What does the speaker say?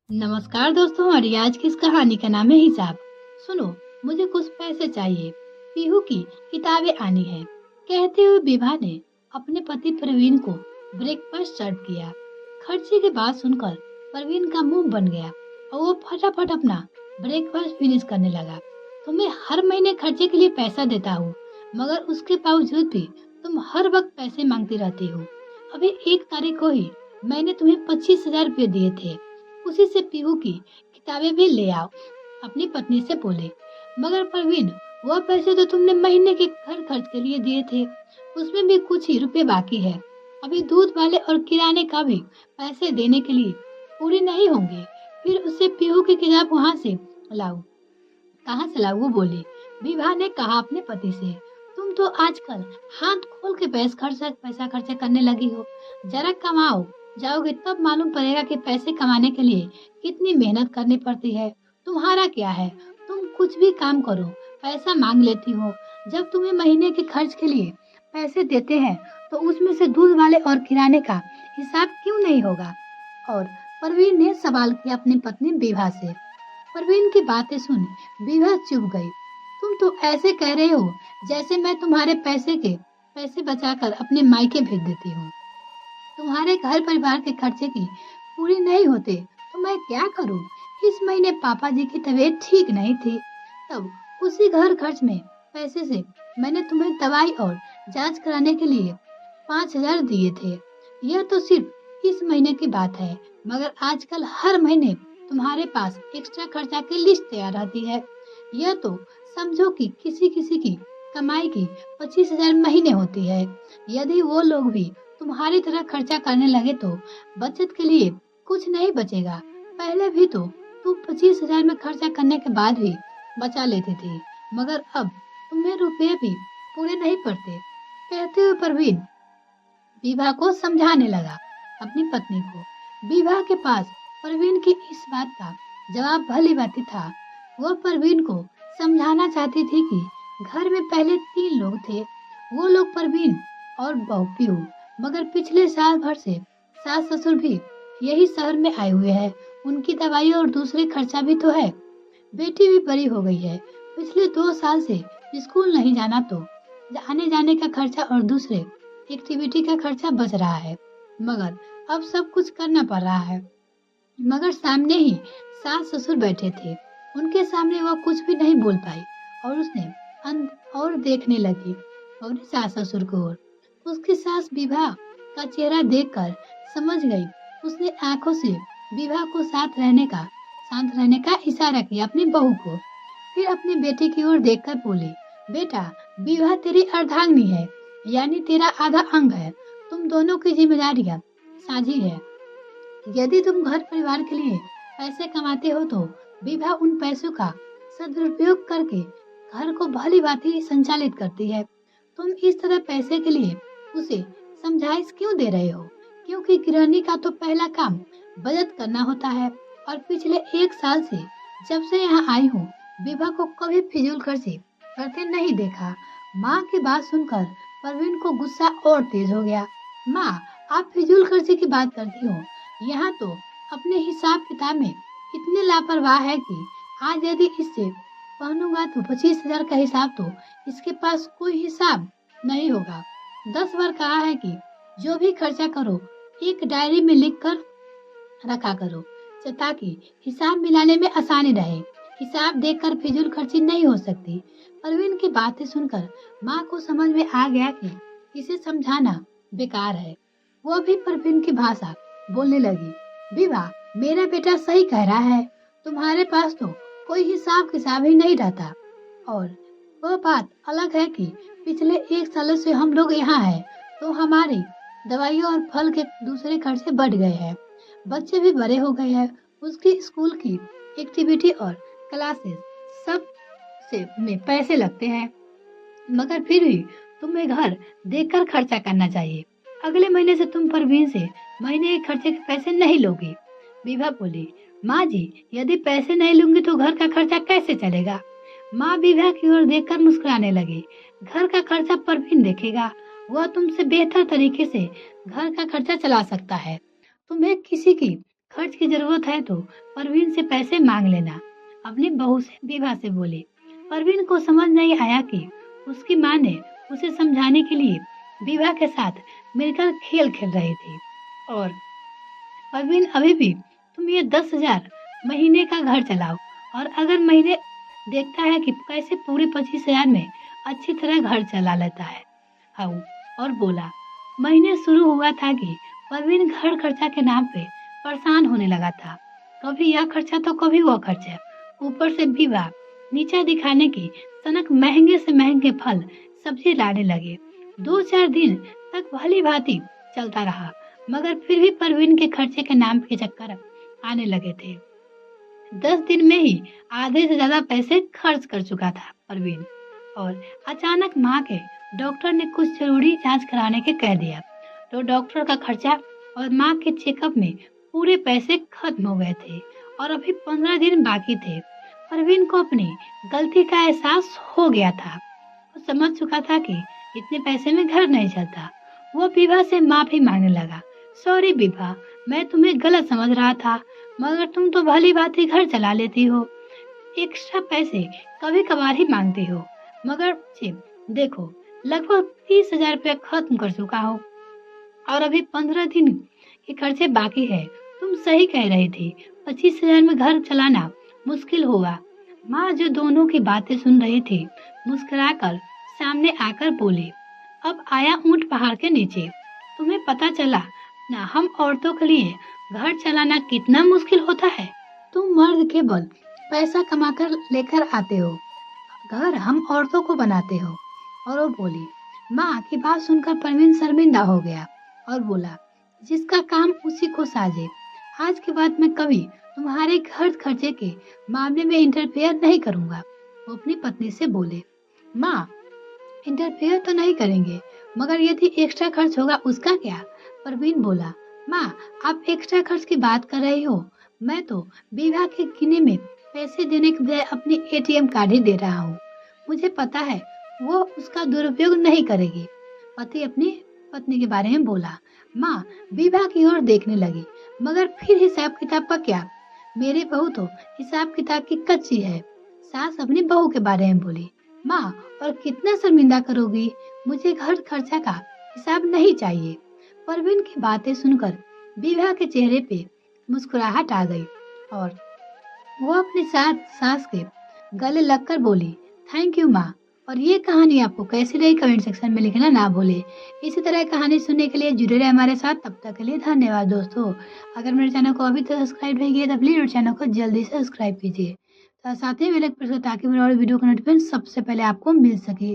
नमस्कार दोस्तों, हमारी आज की इस कहानी का नाम है हिसाब। सुनो, मुझे कुछ पैसे चाहिए। पीहू की किताबें आनी है। कहते हुए विभा ने अपने पति प्रवीण को ब्रेकफास्ट सर्व किया। खर्चे की बात सुनकर प्रवीण का मुंह बन गया और वो फटाफट अपना ब्रेकफास्ट फिनिश करने लगा। तुम्हें हर महीने खर्चे के लिए पैसा देता हूँ, मगर उसके बावजूद भी तुम हर वक्त पैसे मांगती रहती हो। अभी 1 तारीख को ही मैंने तुम्हें 25,000 रुपये दिए थे। उसी से पीहू की किताबें भी ले आओ, अपनी पत्नी से बोले। मगर प्रवीण, वह पैसे तो तुमने महीने के घर खर्च के लिए दिए थे, उसमें भी कुछ ही रुपए बाकी है। अभी दूध वाले और किराने का भी पैसे देने के लिए पूरे नहीं होंगे। फिर उसे पीहू की किताब वहाँ से लाओ। कहाँ से लाऊं? वो बोली। विभा ने कहा अपने पति से, तुम तो आजकल हाथ खोल के पैसा खर्चा करने लगी हो। जरा कमाओ, जाओगे तब मालूम पड़ेगा कि पैसे कमाने के लिए कितनी मेहनत करनी पड़ती है। तुम्हारा क्या है, तुम कुछ भी काम करो, पैसा मांग लेती हो। जब तुम्हें महीने के खर्च के लिए पैसे देते हैं तो उसमें से दूध वाले और किराने का हिसाब क्यों नहीं होगा? और परवीन ने सवाल किया अपनी पत्नी विभा से। परवीन की बातें सुन विभा चुप गई। तुम तो ऐसे कह रहे हो जैसे मैं तुम्हारे पैसे बचाकर अपने मायके भेज देती हूँ। तुम्हारे घर परिवार के खर्चे की पूरी नहीं होते तो मैं क्या करूँ? इस महीने पापा जी की तबीयत ठीक नहीं थी, तब उसी घर खर्च में पैसे से मैंने तुम्हें दवाई और जांच कराने के लिए 5,000 दिए थे। यह तो सिर्फ इस महीने की बात है, मगर आजकल हर महीने तुम्हारे पास एक्स्ट्रा खर्चा की लिस्ट तैयार रहती है। यह तो समझो कि किसी किसी की कमाई की 25,000 महीने होती है। यदि वो लोग भी तुम्हारी तरह खर्चा करने लगे तो बचत के लिए कुछ नहीं बचेगा। पहले भी तो तुम 25,000 में खर्चा करने के बाद भी बचा लेती थी, मगर अब तुम्हें रुपये भी पूरे नहीं पड़ते। कहते हुए परवीन विभा को समझाने लगा, अपनी पत्नी को। विभा के पास परवीन की इस बात का जवाब भली भांति था। वह परवीन को समझाना चाहती थी कि घर में पहले 3 लोग थे, वो लोग परवीन और बहू पीहू। मगर पिछले साल भर से सास ससुर भी यही शहर में आए हुए हैं। उनकी दवाई और दूसरे खर्चा भी तो है। बेटी भी बड़ी हो गई है, पिछले 2 साल से स्कूल नहीं जाना, तो आने जाने का खर्चा और दूसरे एक्टिविटी का खर्चा बच रहा है। मगर अब सब कुछ करना पड़ रहा है। मगर सामने ही सास ससुर बैठे थे, उनके सामने वह कुछ भी नहीं बोल पाई और उसने और देखने लगी अपने सास ससुर को। और उसकी सास विभा का चेहरा देखकर समझ गई। उसने आंखों से विभा को शांत रहने का इशारा किया अपनी बहू को। फिर अपनी बेटी की ओर देखकर बोली, बेटा, विभा तेरी अर्धांगिनी है, यानी तेरा आधा अंग है। तुम दोनों की जिम्मेदारियां साझी है। यदि तुम घर परिवार के लिए पैसे कमाते हो तो विभा उन पैसों का सदुपयोग करके घर को भली भांति संचालित करती है। तुम इस तरह पैसे के लिए उसे समझाइश क्यों दे रहे हो? क्योंकि गृहिणी का तो पहला काम बचत करना होता है। और पिछले 1 साल से जब से यहाँ आई हूँ, विभा को कभी फिजूल खर्ची करते नहीं देखा। माँ की बात सुनकर परवीन को गुस्सा और तेज हो गया। माँ, आप फिजूल खर्ची की बात करती हो? यहाँ तो अपने हिसाब किताब में इतने लापरवाह है कि आज यदि इससे पहनूंगा तो 25,000 का हिसाब, तो इसके पास कोई हिसाब नहीं होगा। 10 बार कहा है कि जो भी खर्चा करो एक डायरी में लिख कर रखा करो, ताकि हिसाब मिलाने में आसानी रहे। हिसाब देखकर फिजूल खर्ची नहीं हो सकती। परवीन की बातें सुनकर माँ को समझ में आ गया कि इसे समझाना बेकार है। वो भी परवीन की भाषा बोलने लगी। विभा, मेरा बेटा सही कह रहा है, तुम्हारे पास तो कोई हिसाब किताब ही नहीं रहता। और वह बात अलग है कि पिछले 1 साल से हम लोग यहाँ हैं, तो हमारी दवाइयों और फल के दूसरे खर्चे बढ़ गए हैं। बच्चे भी बड़े हो गए हैं, उसकी स्कूल की एक्टिविटी और क्लासेस सब से में पैसे लगते हैं। मगर फिर भी तुम्हें घर देखकर खर्चा करना चाहिए। अगले महीने से तुम परवीन से महीने के खर्चे के पैसे नहीं लोगी। विभा बोली, माँ जी, यदि पैसे नहीं लूंगी तो घर का खर्चा कैसे चलेगा? माँ विभा की ओर देखकर मुस्कुराने लगी। घर का खर्चा परवीन देखेगा, वह तुमसे बेहतर तरीके से घर का खर्चा चला सकता है। तुम्हें किसी की खर्च की जरूरत है तो परवीन से पैसे मांग लेना, अपनी बहू से विभा से बोली। परवीन को समझ नहीं आया कि उसकी माँ ने उसे समझाने के लिए विभा के साथ मिलकर खेल खेल रही थी। और परवीन अभी भी तुम ये 10,000 महीने का घर चलाओ, और अगर महीने देखता है कि कैसे पूरे 25,000 में अच्छी तरह घर चला लेता है। हाउ और बोला। महीने शुरू हुआ था कि परवीन घर खर्चा के नाम पे परेशान होने लगा था। कभी यह खर्चा तो कभी वह खर्चा, ऊपर से विवाह नीचा दिखाने की सनक महंगे से महंगे फल सब्जी लाने लगे। 2-4 दिन तक भली भांति चलता रहा, मगर फिर भी परवीन के खर्चे के नाम के चक्कर आने लगे थे। 10 दिन में ही आधे से ज्यादा पैसे खर्च कर चुका था परवीन। और अचानक माँ के डॉक्टर ने कुछ जरूरी जांच कराने के कह दिया, तो डॉक्टर का खर्चा और माँ के चेकअप में पूरे पैसे खत्म हो गए थे और अभी 15 दिन बाकी थे। परवीन को अपनी गलती का एहसास हो गया था। वो समझ चुका था कि इतने पैसे में घर नहीं चलता। वो विभा से माफी मांगने लगा। सॉरी विभा, मैं तुम्हें गलत समझ रहा था, मगर तुम तो भली भांति घर चला लेती हो। एक्स्ट्रा पैसे कभी कभार ही मांगती हो, मगर देखो लगभग 30,000 रुपया खत्म कर चुका हो और अभी 15 दिन के खर्चे बाकी है। तुम सही कह रही थी, 25,000 में घर चलाना मुश्किल होगा। माँ जो दोनों की बातें सुन रही थी, मुस्कुराकर सामने आकर बोली, अब आया ऊंट पहाड़ के नीचे। तुम्हें पता चला ना हम औरतों के लिए घर चलाना कितना मुश्किल होता है। तुम मर्द केवल पैसा कमाकर लेकर आते हो, घर हम औरतों को बनाते हो। और वो बोली। माँ की बात सुनकर परवीन शर्मिंदा हो गया और बोला, जिसका काम उसी को साजे। आज के बाद मैं कभी तुम्हारे घर खर्चे के मामले में इंटरफेयर नहीं करूंगा। वो अपनी पत्नी से बोले। माँ, इंटरफेयर तो नहीं करेंगे, मगर यदि एक्स्ट्रा खर्च होगा उसका क्या? परवीन बोला। माँ, आप एक्स्ट्रा खर्च की बात कर रही हो, मैं तो विवाह के गिने में पैसे देने के बजाय अपनी ATM कार्ड ही दे रहा हूँ। मुझे पता है वो उसका दुरुपयोग नहीं करेगी। पति अपनी पत्नी के बारे में बोला। माँ विवाह की ओर देखने लगी, मगर फिर हिसाब किताब का क्या? मेरी बहू तो हिसाब किताब की कच्ची है। सास अपनी बहू के बारे में बोली। माँ, और कितना शर्मिंदा करोगी? मुझे घर खर्चा का हिसाब नहीं चाहिए। परवीन की बातें सुनकर विवाह के चेहरे पे मुस्कुराहट आ गई और वो अपनी सास के गले लगकर बोली, थैंक यू माँ। और ये कहानी आपको कैसी लगी कमेंट सेक्शन में लिखना ना भूले। इसी तरह कहानी सुनने के लिए जुड़े रहे हमारे साथ। तब तक के लिए धन्यवाद दोस्तों। अगर मेरे चैनल को अभी तक सब्सक्राइब नहीं किया तो प्लीज मेरे चैनल को जल्दी से सब्सक्राइब कीजिए, तो साथ ही बेल आइकन प्रेस करें ताकि मेरे और वीडियो का नोटिफिकेशन सबसे पहले आपको मिल सके।